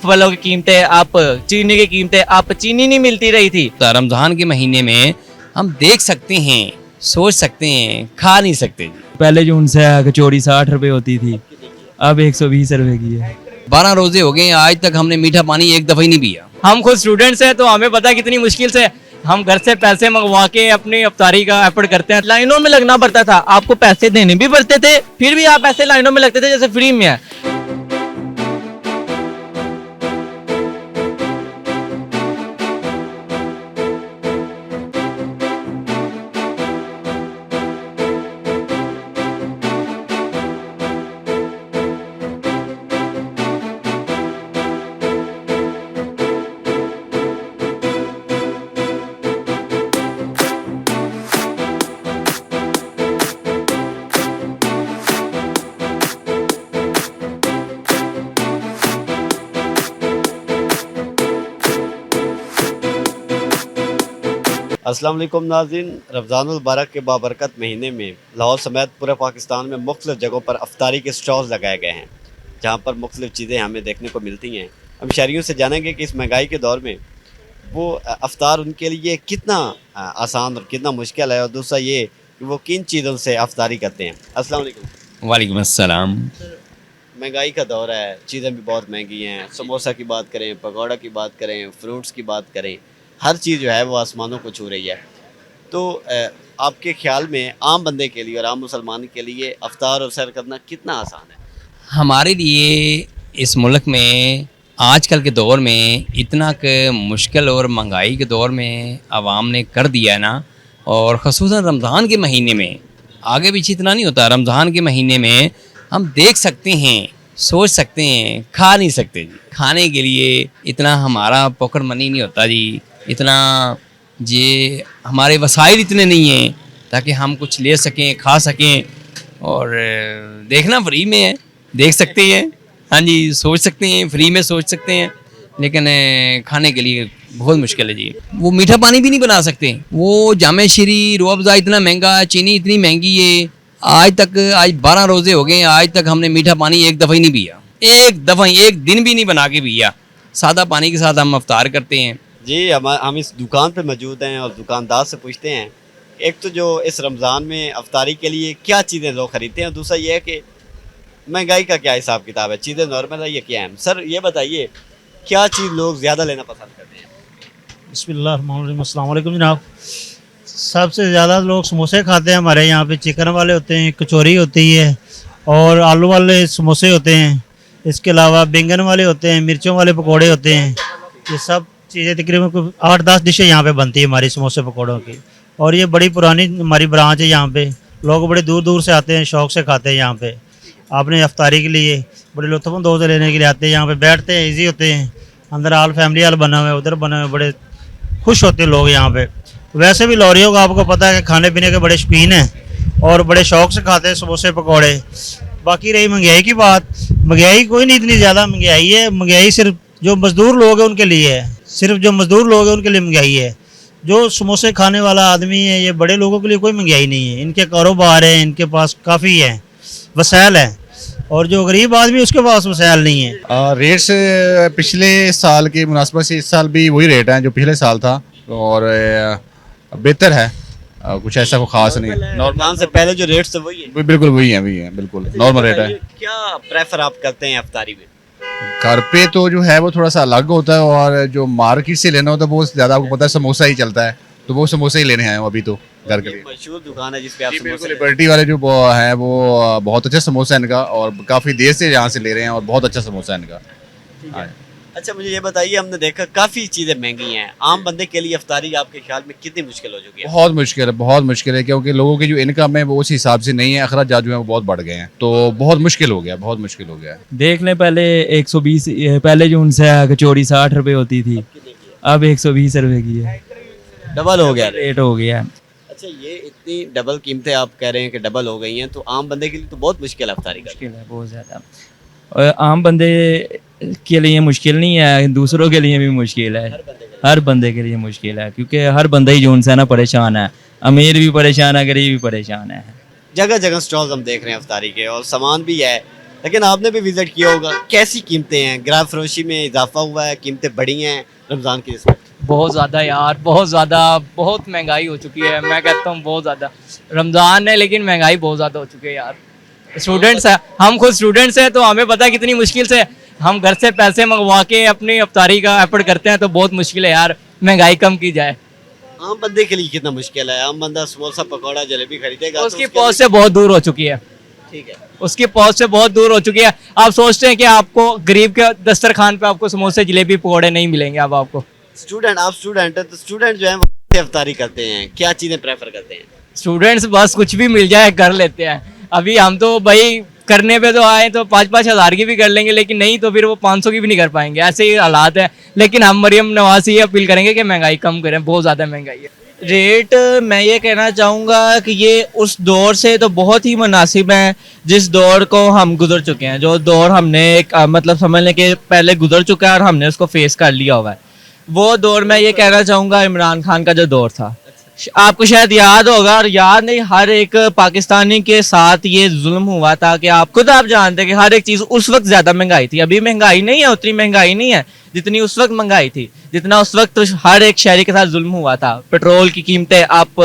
फलों की कीमतें अप, चीनी की कीमतें अप, चीनी नहीं मिलती रही थी। तो रमज़ान के महीने में हम देख सकते हैं, सोच सकते हैं, खा नहीं सकते। पहले जो उनसे कचौड़ी 60 रुपए होती थी, अब 120 रुपए की है। 12 रोजे हो गए, आज तक हमने मीठा पानी एक दफ़ा ही नहीं पिया। हम खुद स्टूडेंट्स हैं तो हमें पता है कितनी मुश्किल से हम घर से पैसे मंगवा के अपनी अफ्तारी का एफर्ट करते हैं। लाइनों में लगना पड़ता था, आपको पैसे देने भी पड़ते थे, फिर भी आप ऐसे लाइनों में लगते थे जैसे फ्री में है। अस्सलाम वालेकुम नाज़रीन, रमज़ानुल मुबारक के बाबरकत महीने में लाहौर समेत पूरे पाकिस्तान में मुख्तलिफ़ जगहों पर अफ्तारी के स्टॉल्स लगाए गए हैं, जहां पर मुख्तलिफ़ चीज़ें हमें देखने को मिलती हैं। हम शहरियों से जानेंगे कि इस महंगाई के दौर में वो अफ्तार उनके लिए कितना आसान और कितना मुश्किल है, और दूसरा ये कि वो किन चीज़ों से अफ्तारी करते हैं। अस्सलाम वालेकुम। वालेकुम अस्सलाम। महंगाई का दौर है, चीज़ें भी बहुत महंगी हैं। समोसा की बात करें, पकौड़ा की बात करें, फ्रूट्स की बात करें, हर चीज़ जो है वो आसमानों को छू रही है। तो आपके ख्याल में आम बंदे के लिए और आम मुसलमान के लिए अफ्तार और सैर करना कितना आसान है? हमारे लिए इस मुल्क में आजकल के दौर में इतना कि मुश्किल और महंगाई के दौर में आवाम ने कर दिया है ना, और ख़ुसूसन रमज़ान के महीने में, आगे पीछे इतना नहीं होता। रमज़ान के महीने में हम देख सकते हैं, सोच सकते हैं, खा नहीं सकते जी। खाने के लिए इतना हमारा पॉकेट मनी नहीं होता जी, इतना ये हमारे वसाइल इतने नहीं हैं ताकि हम कुछ ले सकें, खा सकें। और देखना फ्री में है, देख सकते हैं, हाँ जी, सोच सकते हैं, फ्री में सोच सकते हैं, लेकिन खाने के लिए बहुत मुश्किल है जी। वो मीठा पानी भी नहीं बना सकते, वो जामे शीरी रूह अफ़ज़ा इतना महंगा है, चीनी इतनी महंगी है। आज 12 रोज़े हो गए, आज तक हमने मीठा पानी एक दफ़ा ही नहीं पिया, एक दफ़ा, एक दिन भी नहीं बना के पिया। सादा पानी के साथ हम अफ्तार करते हैं जी। हम इस दुकान पे मौजूद हैं और दुकानदार से पूछते हैं, एक तो जो इस रमज़ान में अफ्तारी के लिए क्या चीज़ें लोग ख़रीदते हैं, और दूसरा ये है कि महंगाई का क्या हिसाब किताब है, चीज़ें नॉर्मल है या क्या है। सर ये बताइए, क्या चीज़ लोग ज़्यादा लेना पसंद करते हैं? बिस्मिल्लाहिर्रहमानिर्रहीम। अस्सलाम वालेकुम जनाब। सबसे ज़्यादा लोग समोसे खाते हैं हमारे यहाँ पे। चिकन वाले होते हैं, कचौरी होती है और आलू वाले समोसे होते हैं। इसके अलावा बैंगन वाले होते हैं, मिर्चों वाले पकोड़े होते हैं। ये सब चीज़ें तकरीबन 8-10 डिशें यहाँ पे बनती है हमारी समोसे पकौड़ों की, और ये बड़ी पुरानी हमारी ब्रांच है। यहाँ पे लोग बड़े दूर दूर से आते हैं, शौक़ से खाते हैं यहाँ पे। आपने अफ्तारी के लिए बड़े लुत्फ़अंदोज़ लेने के लिए आते हैं, यहाँ पे बैठते हैं, इजी होते हैं। अंदर हाल फैमिली हाल बना हुआ है, उधर बना हुआ है, बड़े खुश होते हैं लोग यहाँ पे। वैसे भी लॉरियों का आपको पता है कि खाने पीने के बड़े शौकीन हैं और बड़े शौक़ से खाते हैं समोसे पकौड़े। बाकी रही महंगाई की बात, महंगाई कोई नहीं इतनी ज़्यादा महंगाई है। महंगाई सिर्फ जो मज़दूर लोग हैं उनके लिए है, सिर्फ जो मज़दूर लोग हैं उनके लिए महंगाई है। जो समोसे खाने वाला आदमी है, ये बड़े लोगों के लिए कोई महंगाई नहीं है। इनके कारोबार है, इनके पास काफ़ी है, वसाइल है, और जो गरीब आदमी उसके पास वसाइल नहीं है। रेट से पिछले साल की मुनासबत से इस साल भी वही रेट है जो पिछले साल था, और बेहतर है, कुछ ऐसा वो खास नहीं है। रमज़ान से पहले जो रेट्स थे वही है? बिल्कुल वही है, बिल्कुल नॉर्मल रेट है। क्या प्रेफर आप करते हैं अफ्तारी में? घर पे तो जो है वो थोड़ा सा अलग होता है, और जो मार्केट से लेना होता है वो ज़्यादा, आपको पता है समोसा ही चलता है, तो वो समोसे ही लेने हैं अभी तो घर के लिए। मशहूर दुकान है जिसपे आप समोसे लिबर्टी वाले जो हैं वो बहुत अच्छा समोसा है इनका, और काफ़ी देर से यहाँ से ले रहे हैं, और बहुत अच्छा समोसा है इनका। हाँ। अच्छा मुझे ये बताइए, हमने देखा काफ़ी चीज़ें महंगी हैं, आम बंदे के लिए अफ्तारी आपके ख्याल में कितनी मुश्किल हो चुकी है? बहुत मुश्किल है, बहुत मुश्किल है, क्योंकि लोगों की जो इनकम है वो उस हिसाब से नहीं है, अखराजात जो है वो बहुत बढ़ गए हैं, तो बहुत मुश्किल हो गया, बहुत मुश्किल हो गया है। देख लें, पहले 120, पहले जो उनसे कचौड़ी 60 रुपए होती थी, अब 120 रुपए की है। डबल हो गया रेट हो गया। अच्छा, ये इतनी डबल कीमतें आप कह रहे हैं कि डबल हो गई हैं, तो आम बंदे के लिए तो बहुत मुश्किल है अफ्तारी का। मुश्किल है बहुत ज़्यादा, और आम बंदे के लिए मुश्किल नहीं है, दूसरों के लिए भी मुश्किल है, हर बंदे के लिए मुश्किल है, क्योंकि हर बंदा ही जो उनसे ना परेशान है, अमीर भी परेशान है, गरीब भी परेशान है। जगह जगह स्टॉल्स हम देख रहे हैं अफ्तारी के, और सामान भी है, लेकिन आपने भी विजिट किया होगा, कैसी कीमतें हैं? ग्राम फरोशी में इजाफा हुआ है, कीमतें बढ़ी हैं रमज़ान के इसमें? बहुत ज़्यादा यार, बहुत ज़्यादा, बहुत महंगाई हो चुकी है। मैं कहता हूँ बहुत ज़्यादा। रमज़ान है लेकिन महंगाई बहुत ज़्यादा हो चुकी है यार। स्टूडेंट्स हैं, हम खुद स्टूडेंट्स हैं, तो हमें पता है कितनी मुश्किल से हम घर से पैसे मंगवा के अपनी अफ्तारी का एफर्ट करते हैं। तो बहुत मुश्किल है यार, महंगाई कम की जाए। आम बंदे के लिए कितना मुश्किल है? आम बंदा समोसा पकौड़ा जलेबी खरीदेगा तो उसकी उसके पहुंच से बहुत दूर हो चुकी है। लिए- ठीक है। उसकी पहुंच से बहुत दूर हो चुकी है। आप सोचते हैं कि आपको गरीब के दस्तरखान पे आपको समोसे जलेबी पकौड़े नहीं मिलेंगे। अब आपको स्टूडेंट, आप स्टूडेंट हैं, तो स्टूडेंट जो है वो कैसे इफ्तारी करते हैं, क्या चीज़ें प्रेफर करते हैं? स्टूडेंट्स बस कुछ भी मिल जाए कर लेते हैं। अभी हम तो भाई करने पे तो आए तो 5-5 हज़ार की भी कर लेंगे, लेकिन नहीं तो फिर वो 500 की भी नहीं कर पाएंगे। ऐसे ही हालात है। लेकिन हम मरियम नवाज से ये अपील करेंगे कि महंगाई कम करें, बहुत ज़्यादा महंगाई है। रेट मैं ये कहना चाहूँगा कि ये उस दौर से तो बहुत ही मुनासिब है जिस दौर को हम गुजर चुके हैं। जो दौर हमने मतलब समझ लें कि पहले गुजर चुका है और हमने उसको फेस कर लिया हुआ है। वो दौर मैं ये कहना चाहूँगा इमरान खान का जो दौर था, आपको शायद याद होगा, और याद नहीं, हर एक पाकिस्तानी के साथ ये जुल्म हुआ था कि आप खुद आप जानते हैं कि हर एक चीज़ उस वक्त ज़्यादा महंगाई थी। अभी महंगाई नहीं है, उतनी महंगाई नहीं है जितनी उस वक्त महंगाई थी। जितना उस वक्त हर एक शहरी के साथ जुल्म हुआ था। पेट्रोल की कीमतें अप,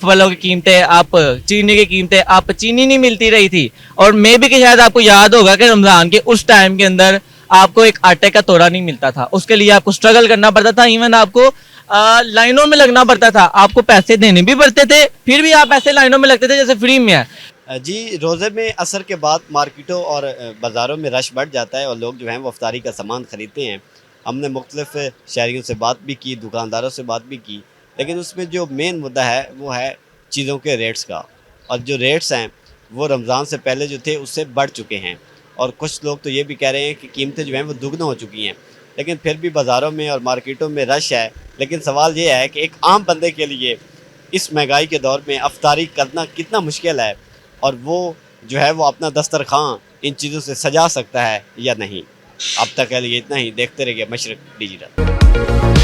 फलों की कीमतें अप, चीनी की कीमतें अप, चीनी नहीं मिलती रही थी। और मे भी कि शायद आपको याद होगा कि रमज़ान के उस टाइम के अंदर आपको एक आटे का तोड़ा नहीं मिलता था। उसके लिए आपको स्ट्रगल करना पड़ता था। इवन आपको लाइनों में लगना पड़ता था, आपको पैसे देने भी पड़ते थे, फिर भी आप ऐसे लाइनों में लगते थे जैसे फ्री में है। जी, रोज़े में असर के बाद मार्केटों और बाज़ारों में रश बढ़ जाता है और लोग जो हैं वो इफ्तारी का सामान ख़रीदते हैं। हमने मुख्तलिफ़ शहरियों से बात भी की, दुकानदारों से बात भी की, लेकिन उसमें जो मेन मुद्दा है वो है चीज़ों के रेट्स का। और जो रेट्स हैं वो रमज़ान से पहले जो थे उससे बढ़ चुके हैं। और कुछ लोग तो ये भी कह रहे हैं कि कीमतें जो हैं वो दुगना हो चुकी हैं। लेकिन फिर भी बाज़ारों में और मार्केटों में रश है। लेकिन सवाल ये है कि एक आम बंदे के लिए इस महंगाई के दौर में इफ्तारी करना कितना मुश्किल है, और वो जो है वो अपना दस्तरखान इन चीज़ों से सजा सकता है या नहीं। अब तक के लिए इतना ही। देखते रहिए मशरक़ डिजिटल।